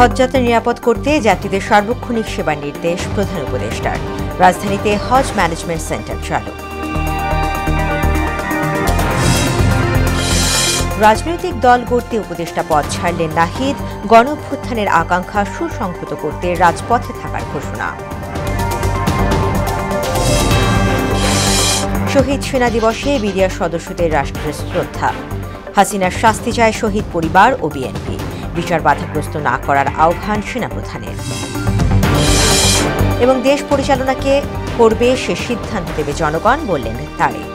হজযাত্রা নিরাপদ করতে যাত্রীদের সার্বক্ষণিক সেবার নির্দেশ প্রধান উপদেষ্টার। রাজধানীতে হজ ম্যানেজমেন্ট সেন্টার চালু। রাজনৈতিক দল গড়তে উপদেষ্টা পদ ছাড়লেন নাহিদ। গণঅভ্যুত্থানের আকাঙ্ক্ষা সুসংহত করতে রাজপথে থাকার ঘোষণা। শহীদ সেনা দিবসে বিডিআর সদস্যদের রাষ্ট্রের শ্রদ্ধা। হাসিনার শাস্তি চায় শহীদ পরিবার ও বিএনপি। বিচার বাধাগ্রস্ত না করার আহ্বান সেনাপ্রধানের। এবং দেশ পরিচালনাকে করবে সে সিদ্ধান্ত দেবে জনগণ, বললেন তারেক।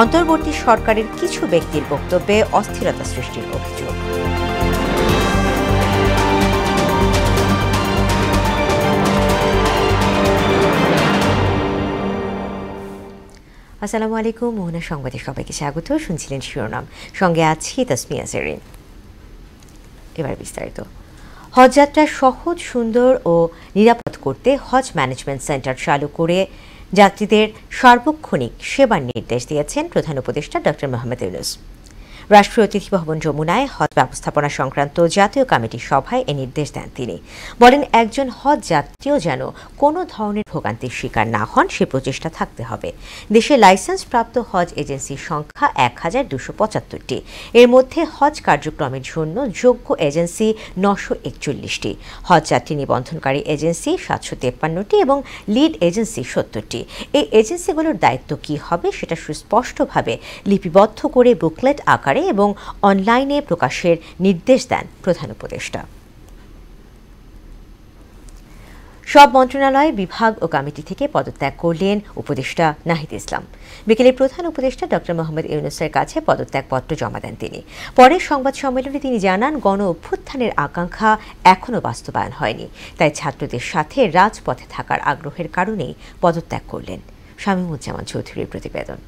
অন্তর্বর্তী সরকারের কিছু ব্যক্তির বক্তব্যে অস্থিরতা সৃষ্টির অভিযোগ। আসসালামু আলাইকুম, মোহনা সংবাদে সবাইকে স্বাগত। শুনছিলেন শিরোনাম, সঙ্গে আছি তাসমিয়া জেরিন। এবার বিস্তারিত। হজযাত্রা সহজ, সুন্দর ও নিরাপদ করতে হজ ম্যানেজমেন্ট সেন্টার চালু করে যাত্রীদের সার্বক্ষণিক সেবার নির্দেশ দিয়েছেন প্রধান উপদেষ্টা ডক্টর মোহাম্মদ ইউনূস। রাষ্ট্রীয় অতিথি ভবন যমুনায় হজ ব্যবস্থাপনা সংক্রান্ত জাতীয় কমিটির সভায় এ নির্দেশ দেন তিনি। বলেন, একজন হজ যাত্রীও যেন কোনো ধরনের ভোগান্তির শিকার না হন সে প্রচেষ্টা থাকতে হবে। দেশে লাইসেন্সপ্রাপ্ত হজ এজেন্সির সংখ্যা ১,২৭৫টি। এর মধ্যে হজ কার্যক্রমের জন্য যোগ্য এজেন্সি ৯৪১টি, হজ যাত্রী নিবন্ধনকারী এজেন্সি ৭৫৩টি এবং লিড এজেন্সি ৭০টি। এই এজেন্সিগুলোর দায়িত্ব কী হবে সেটা সুস্পষ্টভাবে লিপিবদ্ধ করে বুকলেট আকারে এবং অনলাইনে প্রকাশের নির্দেশ দেন প্রধান উপদেষ্টা। সব মন্ত্রণালয়, বিভাগ ও কমিটি থেকে পদত্যাগ করলেন উপদেষ্টা নাহিদ ইসলাম। বিকেলে প্রধান উপদেষ্টা ডক্টর মোহাম্মদ ইউনূসের কাছে পদত্যাগপত্র জমা দেন তিনি। পরে সংবাদ সম্মেলনে তিনি জানান, গণ অভ্যুত্থানের আকাঙ্ক্ষা এখনও বাস্তবায়ন হয়নি, তাই ছাত্রদের সাথে রাজপথে থাকার আগ্রহের কারণেই পদত্যাগ করলেন। শামীমুজ্জামান চৌধুরীর প্রতিবেদন।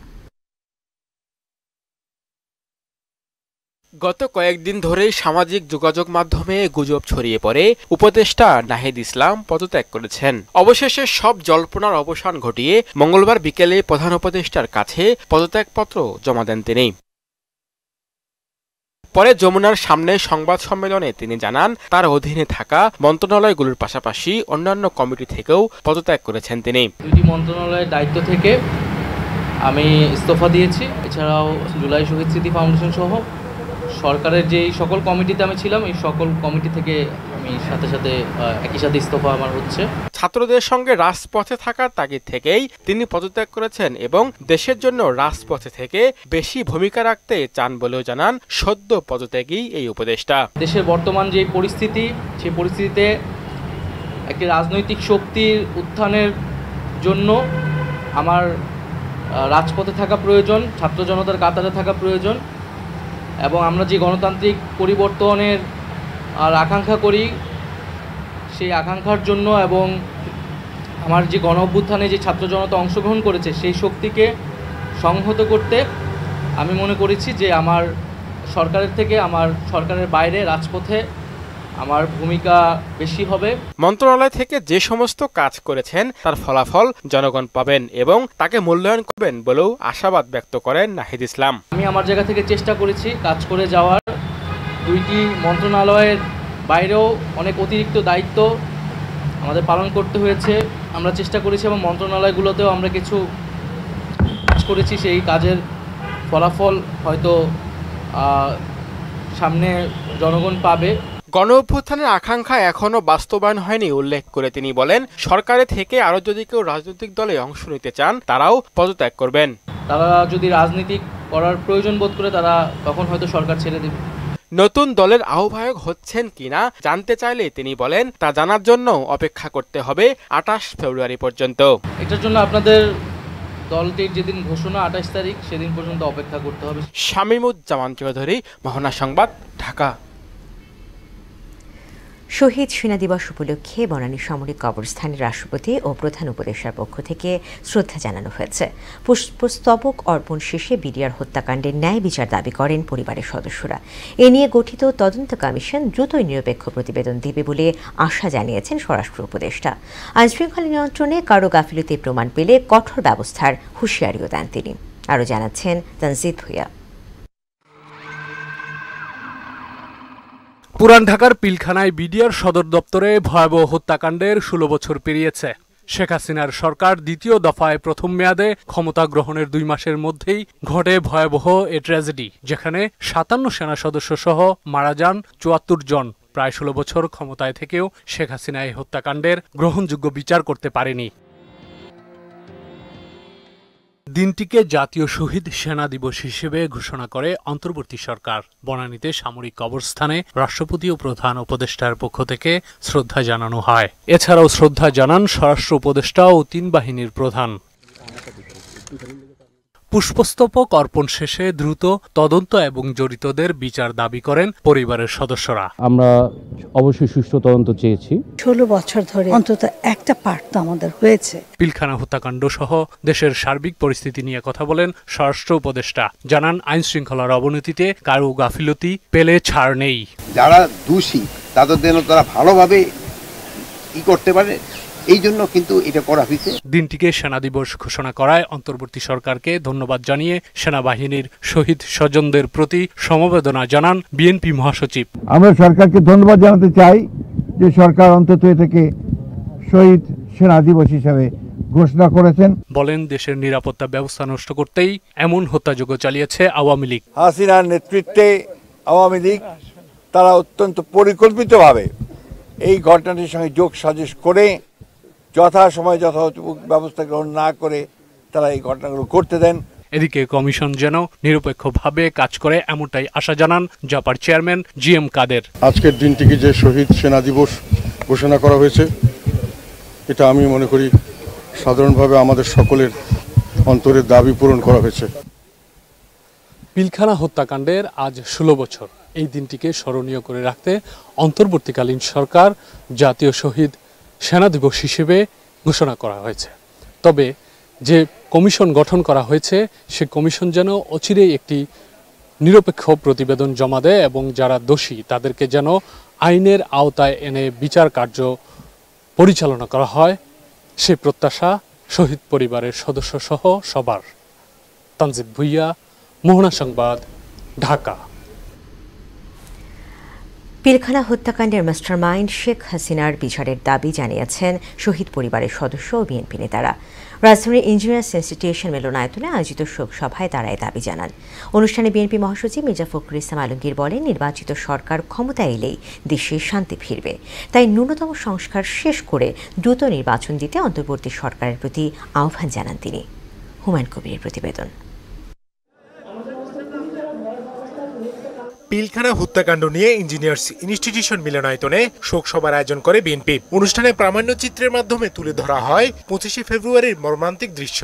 গত কয়েকদিন ধরেই সামাজিক যোগাযোগ মাধ্যমে গুজব ছড়িয়ে পড়ে উপদেষ্টা নাহিদ ইসলাম পদত্যাগ করেছেন। অবশেষে সব জল্পনার অবসান ঘটিয়ে মঙ্গলবার বিকেলে প্রধান উপদেষ্টার কাছে পদত্যাগপত্র জমা দেন তিনি। পরে যমুনার সামনে সংবাদ সম্মেলনে তিনি জানান, তার অধীনে থাকা মন্ত্রণালয়গুলোর পাশাপাশি অন্যান্য কমিটি থেকেও পদত্যাগ করেছেন তিনি। দুটি মন্ত্রণালয়ের দায়িত্ব থেকে আমি ইস্তফা দিয়েছি। এছাড়াও জুলাই শহীদ স্মৃতি ফাউন্ডেশন সহ সরকারের যেই সকল কমিটিতে আমি ছিলাম, এই সকল কমিটি থেকে আমি সাথে সাথে একই সাথে ইস্তফা আমার হচ্ছে। ছাত্রদের সঙ্গে রাজপথে থাকার তাগিদ থেকেই তিনি পদত্যাগ করেছেন এবং দেশের জন্য রাজপথে থেকে বেশি ভূমিকা রাখতে চান বলেও জানান সদ্য পদত্যাগী এই উপদেষ্টা। দেশের বর্তমান যে পরিস্থিতি, সেই পরিস্থিতিতে একটি রাজনৈতিক শক্তির উত্থানের জন্য আমার রাজপথে থাকা প্রয়োজন, ছাত্র জনতার কাতারে থাকা প্রয়োজন এবং আমরা যে গণতান্ত্রিক পরিবর্তনের আকাঙ্ক্ষা করি, সেই আকাঙ্ক্ষার জন্য এবং আমার যে গণ অভ্যুত্থানে যে ছাত্র জনতা অংশগ্রহণ করেছে সেই শক্তিকে সংহত করতে আমি মনে করেছি যে আমার সরকারের থেকে আমার সরকারের বাইরে রাজপথে আমার ভূমিকা বেশি হবে। মন্ত্রণালয় থেকে যে সমস্ত কাজ করেছেন তার ফলাফল জনগণ পাবেন এবং তাকে মূল্যায়ন করবেন বলেও আশাবাদ ব্যক্ত করেন নাহিদ ইসলাম। আমি আমার জায়গা থেকে চেষ্টা করেছি কাজ করে যাওয়ার। দুইটি মন্ত্রণালয়ের বাইরেও অনেক অতিরিক্ত দায়িত্ব আমাদের পালন করতে হয়েছে। আমরা চেষ্টা করেছি এবং মন্ত্রণালয়গুলোতেও আমরা কিছু কাজ করেছি। সেই কাজের ফলাফল হয়তো সামনে জনগণ পাবে। গণ অভ্যুত্থানের আকাঙ্ক্ষা এখনো বাস্তবায়ন হয়নি উল্লেখ করে তিনি বলেন, সরকারের থেকে আরো যদি কেউ রাজনৈতিক দলে অংশ নিতে চান তারাও পদত্যাগ করবেন। তারা যদি রাজনীতি করার প্রয়োজন বোধ করে তারা তখন হয়তো সরকার ছেড়ে দেবে। নতুন দলের আহ্বায়ক হচ্ছেন কিনা জানতে চাইলে তিনি বলেন, তা জানার জন্য অপেক্ষা করতে হবে ২৮ ফেব্রুয়ারি পর্যন্ত। এটার জন্য আপনাদের দলটির যেদিন ঘোষণা ২৮ তারিখ সেদিন পর্যন্ত অপেক্ষা করতে হবে। শামীমুজ্জামান চৌধুরী, মোহনা সংবাদ, ঢাকা। শহীদ সেনা দিবস উপলক্ষে বনানী সামরিক কবরস্থানে রাষ্ট্রপতি ও প্রধান উপদেষ্টার পক্ষ থেকে শ্রদ্ধা জানানো হয়েছে। পুষ্পস্তবক অর্পণ শেষে বিডিআর হত্যাকাণ্ডের ন্যায় বিচার দাবি করেন পরিবারের সদস্যরা। এ নিয়ে গঠিত তদন্ত কমিশন দ্রুতই নিরপেক্ষ প্রতিবেদন দেবে বলে আশা জানিয়েছেন স্বরাষ্ট্র উপদেষ্টা। আইনশৃঙ্খলা নিয়ন্ত্রণে কারো গাফিলতি প্রমাণ পেলে কঠোর ব্যবস্থার হুঁশিয়ারিও দেন তিনি। আরও জানাচ্ছেন তানজিদ ভুঁইয়া। পুরান ঢাকার পিলখানায় বিডিআর সদর দপ্তরে ভয়াবহ হত্যাকাণ্ডের 16 বছর পেরিয়েছে। শেখ হাসিনার সরকার দ্বিতীয় দফায় প্রথম মেয়াদে ক্ষমতা গ্রহণের 2 মাসের মধ্যেই ঘটে ভয়াবহ এ ট্র্যাজেডি, যেখানে 57 সেনা সদস্য সহ মারা যান 74 জন। প্রায় 16 বছর ক্ষমতায় থেকেও শেখ হাসিনা এই হত্যাকাণ্ডের গ্রহণযোগ্য বিচার করতে পারেনি। দিনটিকে জাতীয় শহীদ সেনা দিবস হিসেবে ঘোষণা করে অন্তর্বর্তী সরকার। বনানীতে সামরিক কবরস্থানে রাষ্ট্রপতি ও প্রধান উপদেষ্টার পক্ষ থেকে শ্রদ্ধা জানানো হয়। এছাড়াও শ্রদ্ধা জানান স্বরাষ্ট্র উপদেষ্টা ও 3 বাহিনীর প্রধান। পুষ্পস্তবক অর্পণ শেষে দ্রুত তদন্ত এবং জড়িতদের বিচার দাবি করেন পরিবারের সদস্যরা। আমরা অবশ্যই সুষ্ঠু তদন্ত চেয়েছি। 16 বছর ধরে অন্তত একটা পার্ট তো আমাদের হয়েছে। পিলখানা হত্যাকাণ্ড সহ দেশের সার্বিক পরিস্থিতি নিয়ে কথা বলেন স্বরাষ্ট্র উপদেষ্টা। জানান আইন শৃঙ্খলার অবনতিতে কারো গাফিলতি পেলে ছাড় নেই। যারা দোষী তাদের জন্য তারা ভালোভাবে করতে পারে, এই জন্য কিন্তু এটা করা হয়েছে। দিনটিকে সেনা দিবস ঘোষণা করায় অন্তর্বর্তী সরকারকে ধন্যবাদ জানিয়ে সেনাবাহিনীর শহীদ স্বজনদের প্রতি সমবেদনা জানান বিএনপি মহাসচিব। আমরা সরকারকে ধন্যবাদ জানাতে চাই যে সরকার অন্তত থেকে শহীদ সেনা দিবস হিসাবে ঘোষণা করেছেন। বলেন দেশের নিরাপত্তা ব্যবস্থা নষ্ট করতেই এমন হত্যাযজ্ঞ চালিয়েছে আওয়ামী লীগ। হাসিনার নেতৃত্বে আওয়ামী লীগ তারা অত্যন্ত পরিকল্পিতভাবে এই ঘটনাটির সঙ্গে যোগ সাজশ করে যথাসময়ে যথাযথ ব্যবস্থা গ্রহণ না করে তারা এই ঘটনাগুলো করতে দেন। এদিকে কমিশন যেন নিরপেক্ষভাবে কাজ করে এমনটাই আশা জানান জাপার চেয়ারম্যান জিএম কাদের। আজকের দিনটিকে যে শহীদ সেনা দিবস ঘোষণা করা হয়েছে, এটা আমি মনে করি সাধারণভাবে আমাদের সকলের অন্তরের দাবি পূরণ করা হয়েছে। পিলখানা হত্যাকাণ্ডের আজ 16 বছর। এই দিনটিকে স্মরণীয় করে রাখতে অন্তর্বর্তীকালীন সরকার জাতীয় শহীদ সেনা দিবস হিসেবে ঘোষণা করা হয়েছে। তবে যে কমিশন গঠন করা হয়েছে সে কমিশন যেন অচিরেই একটি নিরপেক্ষ প্রতিবেদন জমা দেয় এবং যারা দোষী তাদেরকে যেন আইনের আওতায় এনে বিচার কার্য পরিচালনা করা হয়, সে প্রত্যাশা শহীদ পরিবারের সদস্য সহ সবার। তানজিদ ভুইয়া, মোহনা সংবাদ, ঢাকা। পিলখানা হত্যাকাণ্ডের মাস্টারমাইন্ড শেখ হাসিনার বিচারের দাবি জানিয়েছেন শহীদ পরিবারের সদস্য ও বিএনপি নেতারা। রাজধানীর ইঞ্জিনিয়ার্স ইনস্টিটিউশন মিলনায়তনে আয়োজিত শোক সভায় তারা এই দাবি জানান। অনুষ্ঠানে বিএনপি মহাসচিব মির্জা ফখরুল ইসলাম আলমগীর বলেন, নির্বাচিত সরকার ক্ষমতায় এলেই দেশে শান্তি ফিরবে। তাই ন্যূনতম সংস্কার শেষ করে দ্রুত নির্বাচন দিতে অন্তর্বর্তী সরকারের প্রতি আহ্বান জানান তিনি। হুমায়ুন কবিরের প্রতিবেদন। পিলখানা হত্যাকাণ্ড নিয়ে ইঞ্জিনিয়ার্স ইনস্টিটিউশন মিলনায়তনে শোক সভার আয়োজন করে বিএনপি। অনুষ্ঠানে প্রামাণ্য চিত্রের মাধ্যমে তুলে ধরা হয় 25শে ফেব্রুয়ারির মর্মান্তিক দৃশ্য।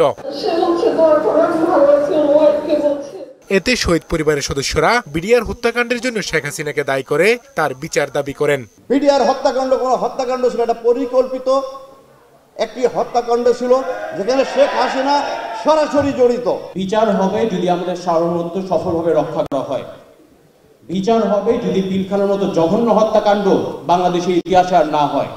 এতে শহীদ পরিবারের সদস্যরা বিডিআর হত্যাকাণ্ডের জন্য শেখ হাসিনাকে দায়ী করে তার বিচার দাবি করেন। বিডিআর হত্যাকাণ্ড কোনো হত্যাকাণ্ড ছিল, এটা পরিকল্পিত একটি হত্যাকাণ্ড ছিল যেখানে শেখ হাসিনা সরাসরি জড়িত। বিচার হবে যদি আমাদের সার্বভৌমত্ব সফলভাবে রক্ষা করা হয়। বিচার হবে যদি পিলখানার মতো জঘন্য হত্যাকাণ্ড বাংলাদেশের ইতিহাসে আর না হয়।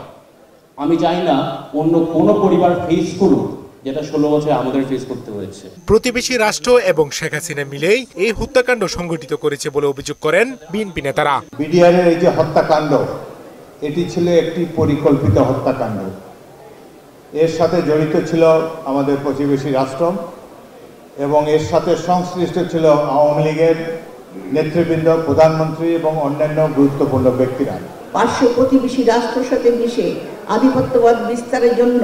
আমি চাই না অন্য কোনো পরিবার ফেস করুক যেটা 16 বছর আমাদের ফেস করতে হয়েছে। প্রতিবেশী রাষ্ট্র এবং শেখ হাসিনা মিলেই এই হত্যাকাণ্ড সংগঠিত করেছে বলে অভিযোগ করেন বিএনপি নেতারা। বিডিআরের এই যে হত্যাকাণ্ড, এটি ছিল একটি পরিকল্পিত হত্যাকাণ্ড। এর সাথে জড়িত ছিল আমাদের প্রতিবেশী রাষ্ট্র এবং এর সাথে সংশ্লিষ্ট ছিল আওয়ামী লীগের নেতৃবৃন্দ, প্রধানমন্ত্রী এবং অন্যান্য গুরুত্বপূর্ণ ব্যক্তিরা। পার্শ্ব প্রতিবেশী রাষ্ট্রের সাথে মিশে আধিপত্যবাদ বিস্তারের জন্য,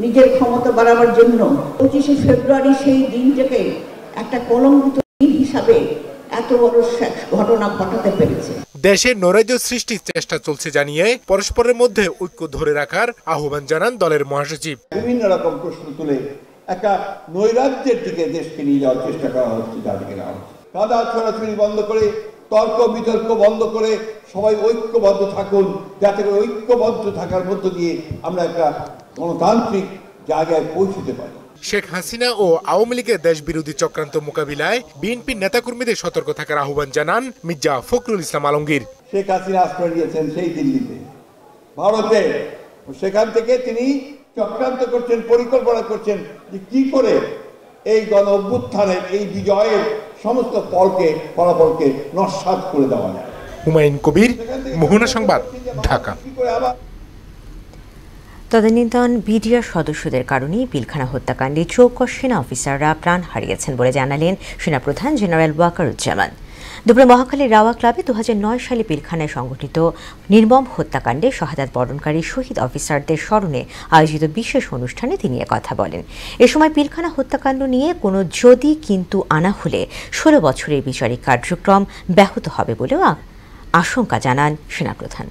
নিজের ক্ষমতা বাড়াবার জন্য 25শে ফেব্রুয়ারি সেই দিনটাকে একটা কলঙ্কিত দিন হিসাবে এত বড় ঘটনা ঘটাতে পেরেছে। দেশে নৈরাজ্য সৃষ্টির চেষ্টা চলছে জানিয়ে পরস্পরের মধ্যে ঐক্য ধরে রাখার আহ্বান জানান দলের মহাসচিব। বিভিন্ন রকম প্রশ্ন তুলে একটা নৈরাজ্যের দিকে দেশকে নিয়ে যাওয়ার চেষ্টা করা হচ্ছে। তাদেরকে নেওয়া হচ্ছে কাদা ছড়াছড়ি বন্ধ করে, তর্ক বিতর্ক বন্ধ করে সবাই ঐক্যবদ্ধ থাকুন, যাতে করে ঐক্যবদ্ধ থাকার মধ্য দিয়ে আমরা একটা গণতান্ত্রিক জায়গায় পৌঁছতে পারি। শেখ হাসিনা ও আওয়ামী লীগের দেশ বিরোধী চক্রান্ত মোকাবিলায় বিএনপির নেতাকর্মীদের সতর্ক থাকার আহ্বান জানান মির্জা ফখরুল ইসলাম আলমগীর। শেখ হাসিনা আশ্রয় নিয়েছেন সেই দিল্লিতে, ভারতে। সেখান থেকে তিনি চক্রান্ত করছেন, পরিকল্পনা করছেন যে কি করে এই গণ অভ্যুত্থানের, এই বিজয়ের সমস্ত ফলাফলকে নস্যাৎ করে দেওয়া যায়। হুমায়ুন কবির, মোহনা সংবাদ, ঢাকা। তদানীন্তন বিডিআর সদস্যদের কারণেই পিলখানা হত্যাকাণ্ডে 24 সেনা অফিসাররা প্রাণ হারিয়েছেন বলে জানালেন সেনাপ্রধান জেনারেল ওয়াকারুজ্জামান। দুপুরে মহাখালীর রাওয়া ক্লাবে 2009 সালে পিলখানায় সংঘটিত নির্মম হত্যাকাণ্ডে শাহাদাত বরণকারী শহীদ অফিসারদের স্মরণে আয়োজিত বিশেষ অনুষ্ঠানে তিনি কথা বলেন। এ সময় পিলখানা হত্যাকাণ্ড নিয়ে কোনো যদি কিন্তু আনা হলে 16 বছরের বিচারিক কার্যক্রম ব্যাহত হবে বলেও আশঙ্কা জানান সেনাপ্রধান।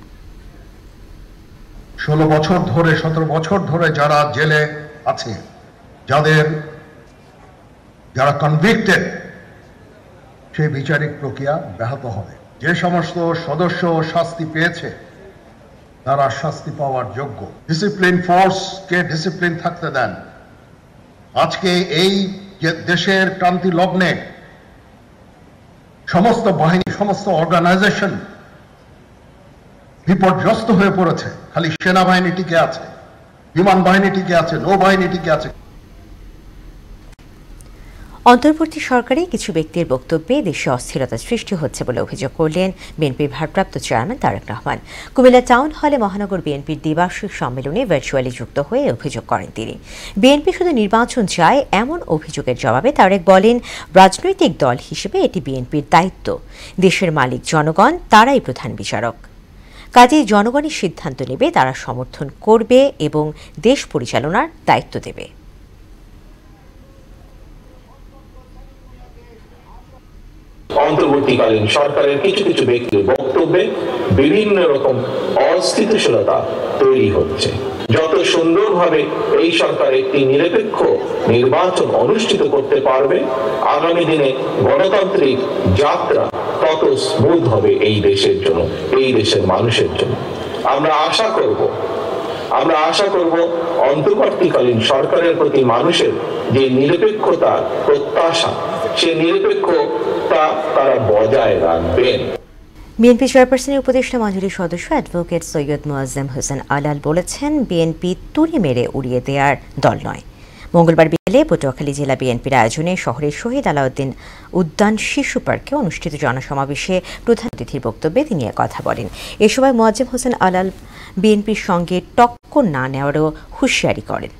16 বছর ধরে 17 বছর ধরে যারা জেলে আছে, যারা কনভিক্টেড, সেই বিচারিক প্রক্রিয়া ব্যাহত হবে। যে সমস্ত সদস্য শাস্তি পেয়েছে তারা শাস্তি পাওয়ার যোগ্য। ডিসিপ্লিন ফোর্সকে ডিসিপ্লিন থাকতে দেন। আজকে এই যে দেশের ক্রান্তি লগ্নে সমস্ত বাহিনী, সমস্ত অর্গানাইজেশন বিপর্যস্ত হয়ে পড়েছে। খালি সেনাবাহিনী টিকে আছে, বিমান বাহিনী টিকে আছে, নৌবাহিনী টিকে আছে। অন্তর্বর্তী সরকারে কিছু ব্যক্তির বক্তব্যে দেশে অস্থিরতা সৃষ্টি হচ্ছে বলে অভিযোগ করলেন বিএনপির ভারপ্রাপ্ত চেয়ারম্যান তারেক রহমান। কুমিল্লা টাউন হলে মহানগর বিএনপির দ্বিবার্ষিক সম্মেলনে ভার্চুয়ালি যুক্ত হয়ে অভিযোগ করেন তিনি। বিএনপি শুধু নির্বাচন চায় এমন অভিযোগের জবাবে তারেক বলেন, রাজনৈতিক দল হিসেবে এটি বিএনপির দায়িত্ব। দেশের মালিক জনগণ, তারাই প্রধান বিচারক। কাজেই জনগণই সিদ্ধান্ত নেবে, তারা সমর্থন করবে এবং দেশ পরিচালনার দায়িত্ব দেবে। অন্তর্বর্তীকালীন সরকারের কিছু কিছু ব্যক্তির বক্তব্যে বিভিন্ন রকম অস্থিতিশীলতা তৈরি হচ্ছে। যত সুন্দরভাবে এই সরকার একটি নিরপেক্ষ নির্বাচন অনুষ্ঠিত করতে পারবে, আগামী দিনে গণতান্ত্রিক যাত্রা তত স্মুথ হবে এই দেশের জন্য, এই দেশের মানুষের জন্য। আমরা আশা করব অন্তর্বর্তীকালীন সরকারের প্রতি মানুষের যে নিরপেক্ষতা প্রত্যাশা, সে নিরপেক্ষতা তারা বজায় রাখবেন। বিএনপি চেয়ারপারসনের উপদেষ্টা মঞ্জুরির সদস্য অ্যাডভোকেট সৈয়দ মোয়াজ্জেম হোসেন আলাল বলেছেন, বিএনপি তুড়ি মেরে উড়িয়ে দেওয়ার দল নয়। মঙ্গলবার বিকেলে পটুয়াখালী জেলা বিএনপির আয়োজনে শহরের শহীদ আলাউদ্দিন উদ্যান শিশু পার্কে অনুষ্ঠিত জনসমাবেশে প্রধান অতিথির বক্তব্যে তিনি কথা বলেন। এ সময় মোয়াজ্জেম হোসেন আলাল বিএনপির সঙ্গে টক্কর না নেওয়ারও হুঁশিয়ারি করেন।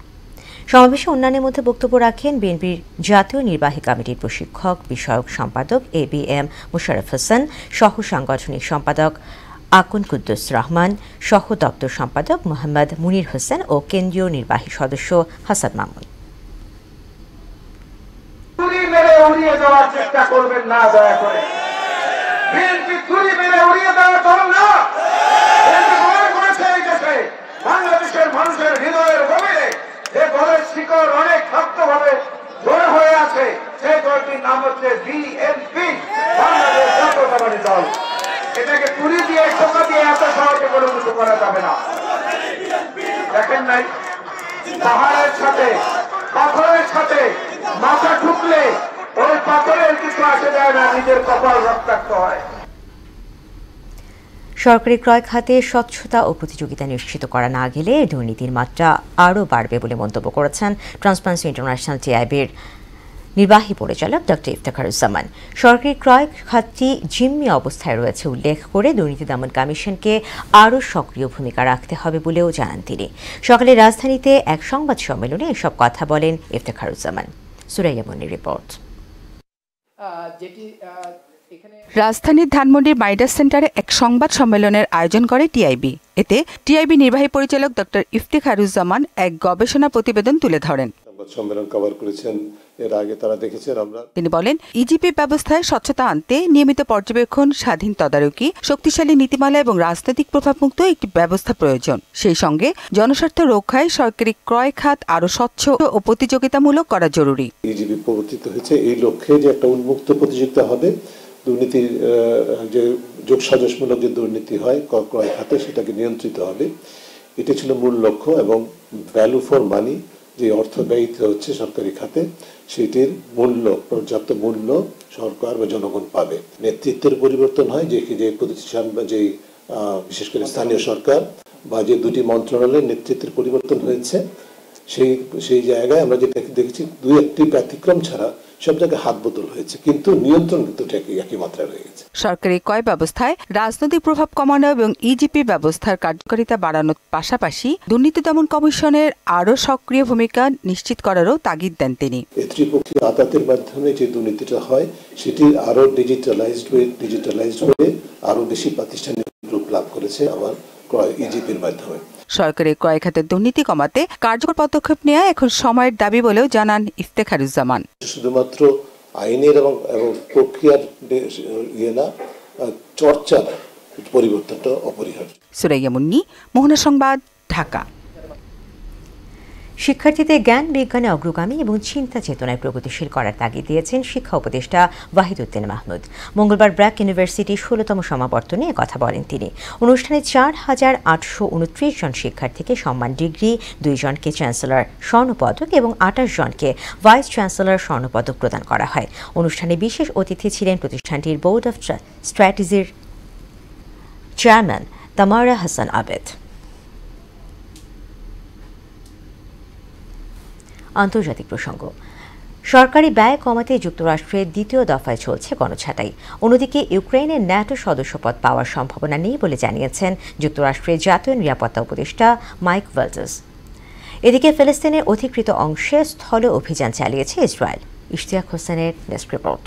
সমাবেশে অন্যান্যের মধ্যে বক্তব্য রাখেন বিএনপির জাতীয় নির্বাহী কমিটির প্রশিক্ষক বিষয়ক সম্পাদক ABM মোশাররফ হোসেন, সহ সাংগঠনিক সম্পাদক আকুন কুদ্দুস রহমান, সহ দপ্তর সম্পাদক মোহাম্মদ মুনির হোসেন ও কেন্দ্রীয় নির্বাহী সদস্য হাসান মামুন। উড়িয়ে দেওয়ার চেষ্টা করবেন না, দয়া করে। বিএনপি তুলি মেরে উড়িয়ে দেওয়ার দল না। বিএনপি মনে করেছে এই দেশে বাংলাদেশের মানুষের হৃদয়ের গভীরে যে দলের শিকড় অনেক শক্তভাবে জোড়া হয়ে আছে, সেই দলটির নাম হচ্ছে বিএনপি, বাংলাদেশ জাতীয়তাবাদী দল। এটাকে তুলি দিয়ে টোকা দিয়ে এত সহজে কোনো কিছু করা যাবে না। দেখেন নাই, পাহাড়ের সাথে পাথরের সাথে মাথা ঠুকলে ওই পাথরের কিছু আসে যায় না, নিজের কপাল রক্তাক্ত হয়। সরকারি ক্রয় খাতে স্বচ্ছতা ও প্রতিযোগিতা নিশ্চিত করা না গেলে দুর্নীতির মাত্রা আরও বাড়বে বলে মন্তব্য করেছেন ট্রান্সপারেন্সি ইন্টারন্যাশনাল TIB-র নির্বাহী পরিচালক ডক্টর ইফতেখারুজ্জামান। সরকারি ক্রয় খাতটি জিম্মি অবস্থায় রয়েছে উল্লেখ করে দুর্নীতি দমন কমিশনকে আরও সক্রিয় ভূমিকা রাখতে হবে বলেও জানান তিনি। সকালে রাজধানীতে এক সংবাদ সম্মেলনে এসব কথা বলেন ইফতেখারুজ্জামান। সুরাইয়া মনির রিপোর্ট। রাজধানীর ধানমন্ডির মাইডাস সেন্টারে এক সংবাদ সম্মেলনের আয়োজন করে TIB। এতে TIB নির্বাহী পরিচালক ডক্টর ইফতেখারুজ্জামান এক গবেষণা প্রতিবেদন তুলে ধরেন। সম্মেলন কভার করেছেন, এর আগে তারা দেখেছেন। তিনি বলেন, ইজিপি ব্যবস্থায় স্বচ্ছতা আনতে নিয়মিত পর্যবেক্ষণ, স্বাধীন তদারকি, শক্তিশালী নীতিমালা এবং রাজনৈতিক প্রভাবমুক্ত একটি ব্যবস্থা প্রয়োজন। সেই সঙ্গে জনস্বার্থ রক্ষায় সরকারি ক্রয় খাত আরও স্বচ্ছ ও প্রতিযোগিতামূলক করা জরুরি। ইজিপি প্রবর্তিত হয়েছে এই লক্ষ্যে যে একটা উন্মুক্ত প্রতিযোগিতা হবে, দুর্নীতির যে যোগসাজশমূলক যে দুর্নীতি হয় ক্রয় খাতে সেটাকে নিয়ন্ত্রিত হবে। এটা ছিল মূল লক্ষ্য, এবং ভ্যালু ফর মানি, যে অর্থ ব্যয়িত হচ্ছে সরকারি খাতে, সেটির মূল্য, পর্যাপ্ত মূল্য সরকার বা জনগণ পাবে। নেতৃত্বের পরিবর্তন হয়, যে প্রতিষ্ঠান বা যে বিশেষ করে স্থানীয় সরকার বা যে দুটি মন্ত্রণালয়ের নেতৃত্বের পরিবর্তন হয়েছে, সেই জায়গায় আমরা যেটা দেখেছি, দুই একটি ব্যতিক্রম ছাড়া সব জায়গায় হাত বদল হয়েছে, কিন্তু নিয়ন্ত্রণ কিন্তু একই মাত্রায় রয়ে গেছে। সরকারি ক্রয় ব্যবস্থায় রাজনৈতিক প্রভাব কমানো এবং ইজিপি ব্যবস্থার কার্যকারিতা বাড়ানোর পাশাপাশি দুর্নীতি দমন কমিশনের আরও সক্রিয় ভূমিকা নিশ্চিত করারও তাগিদ দেন তিনি। ত্রিপক্ষীয় আদালতের মাধ্যমে যে দুর্নীতিটা হয় সেটি আরো ডিজিটালাইজড হয়ে আরো বেশি প্রাতিষ্ঠানিক রূপ লাভ করেছে আমার ইজিপির মাধ্যমে। সরকারি ক্রয় খাতের দুর্নীতি কমাতে কার্যকর পদক্ষেপ নেওয়া এখন সময়ের দাবি বলেও জানান ইফতেখারুজ্জামান। শুধুমাত্র আইনের এবং প্রক্রিয়ার না, চর্চার পরিবর্তনটা অপরিহার্য। সুরাইয়া মুন্নি, মোহনা সংবাদ, ঢাকা। শিক্ষার্থীদের জ্ঞান বিজ্ঞানে অগ্রগামী এবং চিন্তা চেতনায় প্রগতিশীল করার তাগিদ দিয়েছেন শিক্ষা উপদেষ্টা ওয়াহিদুদ্দিন মাহমুদ। মঙ্গলবার ব্র্যাক ইউনিভার্সিটির 16তম সমাবর্তনে কথা বলেন তিনি। অনুষ্ঠানে 4,829 জন শিক্ষার্থীকে সম্মান ডিগ্রি, 2 জনকে চ্যান্সেলর স্বর্ণপদক এবং 28 জনকে ভাইস চ্যান্সেলর স্বর্ণপদক প্রদান করা হয়। অনুষ্ঠানে বিশেষ অতিথি ছিলেন প্রতিষ্ঠানটির বোর্ড অফ স্ট্র্যাটেজির চেয়ারম্যান তামারা হাসান আবেদ। আন্তর্জাতিক প্রসঙ্গ। সরকারি ব্যয় কমাতে যুক্তরাষ্ট্রের দ্বিতীয় দফায় চলছে গণছাঁটাই। অন্যদিকে ইউক্রেনের ন্যাটো সদস্যপদ পাওয়ার সম্ভাবনা নেই বলে জানিয়েছেন যুক্তরাষ্ট্রের জাতীয় নিরাপত্তা উপদেষ্টা মাইক ওয়ালটজ। এদিকে ফিলিস্তিনের অধিকৃত অংশে স্থল অভিযান চালিয়েছে ইসরায়েল। ইশতিয়াক হোসেনের ডেস্ক রিপোর্ট।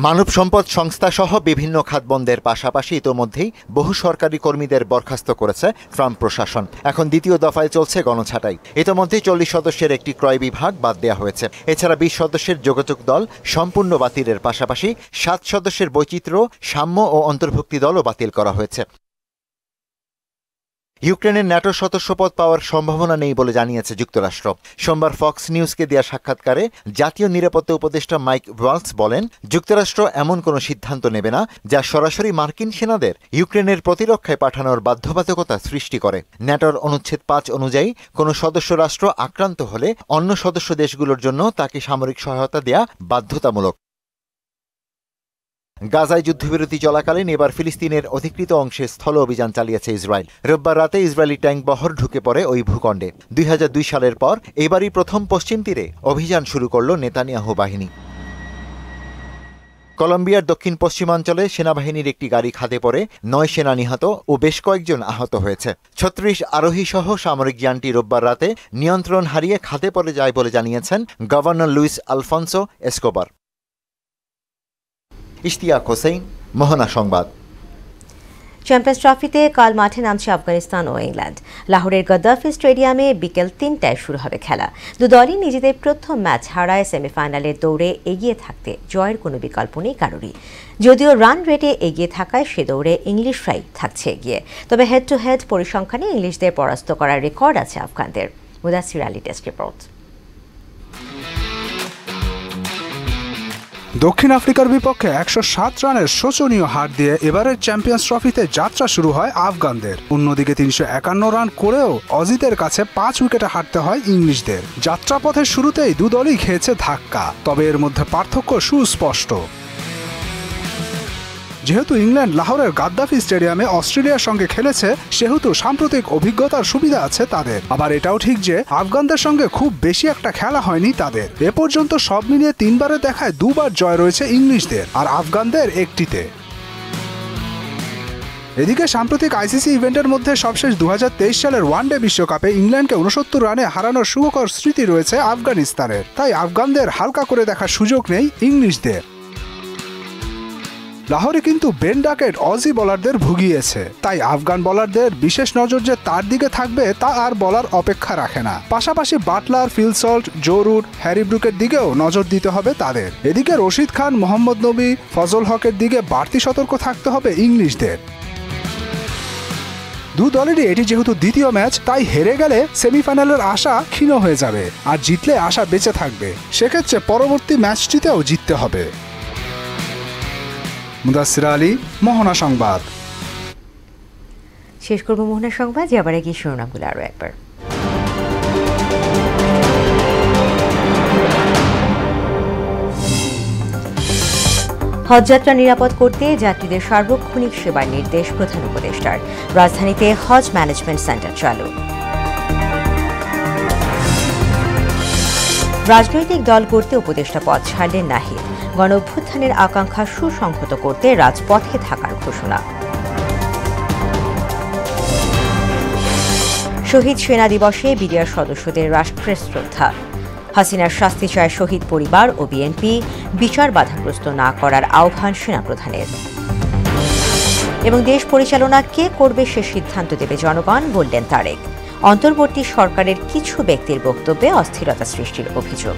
মানব সম্পদ সংস্থা সহ বিভিন্ন খাত বন্ধের পাশাপাশি ইতোমধ্যেই বহু সরকারি কর্মীদের বরখাস্ত করেছে ট্রাম্প প্রশাসন। এখন দ্বিতীয় দফায় চলছে গণছাঁটাই। ইতোমধ্যে 40 সদস্যের একটি ক্রয় বিভাগ বাদ দেওয়া হয়েছে। এছাড়া 20 সদস্যের যোগাযোগ দল সম্পূর্ণ বাতিলের পাশাপাশি 7 সদস্যের বৈচিত্র্য, সাম্য ও অন্তর্ভুক্তি দলও বাতিল করা হয়েছে। ইউক্রেনের ন্যাটো সদস্যপদ পাওয়ার সম্ভাবনা নেই বলে জানিয়েছে যুক্তরাষ্ট্র। সোমবার ফক্স নিউজকে দেওয়া সাক্ষাৎকারে জাতীয় নিরাপত্তা উপদেষ্টা মাইক ওয়ালটজ বলেন, যুক্তরাষ্ট্র এমন কোনো সিদ্ধান্ত নেবে না যা সরাসরি মার্কিন সেনাদের ইউক্রেনের প্রতিরক্ষায় পাঠানোর বাধ্যবাধকতা সৃষ্টি করে। ন্যাটোর অনুচ্ছেদ 5 অনুযায়ী কোনো সদস্য রাষ্ট্র আক্রান্ত হলে অন্য সদস্য দেশগুলোর জন্য তাকে সামরিক সহায়তা দেয়া বাধ্যতামূলক। গাজায় যুদ্ধবিরতি চলাকালীন এবার ফিলিস্তিনের অধিকৃত অংশে স্থল অভিযান চালিয়েছে ইসরায়েল। রোববার রাতে ইসরায়েলি ট্যাঙ্ক বহর ঢুকে পড়ে ওই ভূখণ্ডে। 2002 সালের পর এবারই প্রথম পশ্চিম তীরে অভিযান শুরু করল নেতানিয়াহু বাহিনী। কলম্বিয়ার দক্ষিণ পশ্চিমাঞ্চলে সেনাবাহিনীর একটি গাড়ি খাদে পড়ে 9 সেনা নিহত ও বেশ কয়েকজন আহত হয়েছে। 36 আরোহী সহ সামরিক যানটি রোববার রাতে নিয়ন্ত্রণ হারিয়ে খাদে পড়ে যায় বলে জানিয়েছেন governor Luis Alfonso Escobar. Ishtiaq Hossain, Mohona সংবাদ। চ্যাম্পিয়ন্স ট্রফিতে কাল মাঠে নামছে আফগানিস্তান ও ইংল্যান্ড। লাহোরের গদ্দাফি স্টেডিয়ামে বিকেল 3টায় শুরু হবে খেলা। দু দলই নিজেদের প্রথম ম্যাচ হারায় সেমিফাইনালের দৌড়ে এগিয়ে থাকতে জয়ের কোনো বিকল্প নেই কারোরই। যদিও রান রেটে এগিয়ে থাকায় সে দৌড়ে ইংলিশরাই থাকছে এগিয়ে, তবে হেড টু হেড পরিসংখ্যানে ইংলিশদের পরাস্ত করার রেকর্ড আছে আফগানদের। মুদাসির আলী, ডেস্ক রিপোর্ট। দক্ষিণ আফ্রিকার বিপক্ষে 107 রানের শোচনীয় হার দিয়ে এবারের চ্যাম্পিয়ন্স ট্রফিতে যাত্রা শুরু হয় আফগানদের। অন্যদিকে 351 রান করেও অজিতের কাছে 5 উইকেটে হারতে হয় ইংলিশদের। যাত্রাপথের শুরুতেই দু দলই খেয়েছে ধাক্কা, তবে এর মধ্যে পার্থক্য সুস্পষ্ট। যেহেতু ইংল্যান্ড লাহোরের গাদ্দাফি স্টেডিয়ামে অস্ট্রেলিয়ার সঙ্গে খেলেছে, সেহেতু সাম্প্রতিক অভিজ্ঞতার সুবিধা আছে তাদের। আবার এটাও ঠিক যে আফগানদের সঙ্গে খুব বেশি একটা খেলা হয়নি তাদের। এ পর্যন্ত সব মিলিয়ে 3 বারে দেখায় 2 বার জয় রয়েছে ইংলিশদের আর আফগানদের একটিতে। এদিকে সাম্প্রতিক আইসিসি ইভেন্টের মধ্যে সবশেষ 2023 সালের ওয়ানডে বিশ্বকাপে ইংল্যান্ডকে 69 রানে হারানোর সুখকর স্মৃতি রয়েছে আফগানিস্তানের। তাই আফগানদের হালকা করে দেখার সুযোগ নেই ইংলিশদের। লাহোরে কিন্তু বেন ডাকেট অজি বোলারদের ভুগিয়েছে, তাই আফগান বোলারদের বিশেষ নজর যে তার দিকে থাকবে তা আর বলার অপেক্ষা রাখে না। পাশাপাশি Buttler, Phil Salt, Joe Root, Harry ব্রুকের দিকেও নজর দিতে হবে তাদের। এদিকে রশিদ খান, মোহাম্মদ নবী, ফজল হকের দিকে বাড়তি সতর্ক থাকতে হবে ইংলিশদের। দু দলেরই এটি যেহেতু দ্বিতীয় ম্যাচ, তাই হেরে গেলে সেমিফাইনালের আশা ক্ষীণ হয়ে যাবে, আর জিতলে আশা বেঁচে থাকবে। সেক্ষেত্রে পরবর্তী ম্যাচটিতেও জিততে হবে। মুদাসির আলী, মোহনা সংবাদ। শেষ করব মোহনা সংবাদ, যাবার আগে শিরোনামগুলো আরও একবার। হজযাত্রা নিরাপদ করতে যাত্রীদের সার্বক্ষণিক সেবার নির্দেশ প্রধান উপদেষ্টার। রাজধানীতে হজ ম্যানেজমেন্ট সেন্টার চালু। রাজনৈতিক দল করতে উপদেষ্টা পদ ছাড়লেন নাহিদ। গণ অভ্যুত্থানের আকাঙ্ক্ষা সুসংহত করতে রাজপথে থাকার ঘোষণা। শহীদ সেনা দিবসে বিডিআর সদস্যদের রাষ্ট্রের শ্রদ্ধা। হাসিনার শাস্তি চায় শহীদ পরিবার ও বিএনপি, বিচার বাধাগ্রস্ত না করার আহ্বান সেনাপ্রধানের। এবং দেশ পরিচালনা কে করবে সে সিদ্ধান্ত দেবে জনগণ, বললেন তারেক। অন্তর্বর্তী সরকারের কিছু ব্যক্তির বক্তব্যে অস্থিরতা সৃষ্টির অভিযোগ।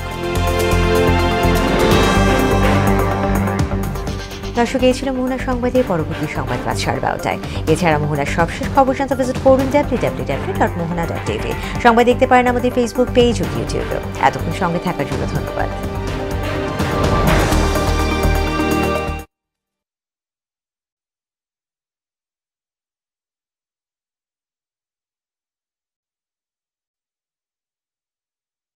দর্শক, এই ছিল মোহনা সংবাদের পরবর্তী সংবাদ রাত 12:30টায়। এছাড়া মোহনার সবশেষ খবর জানতে ভিজিট করুন www.mohana.tv। সংবাদ দেখতে পারেন আমাদের ফেসবুক পেজ ও ইউটিউবে। এতক্ষণ সঙ্গে থাকার জন্য ধন্যবাদ।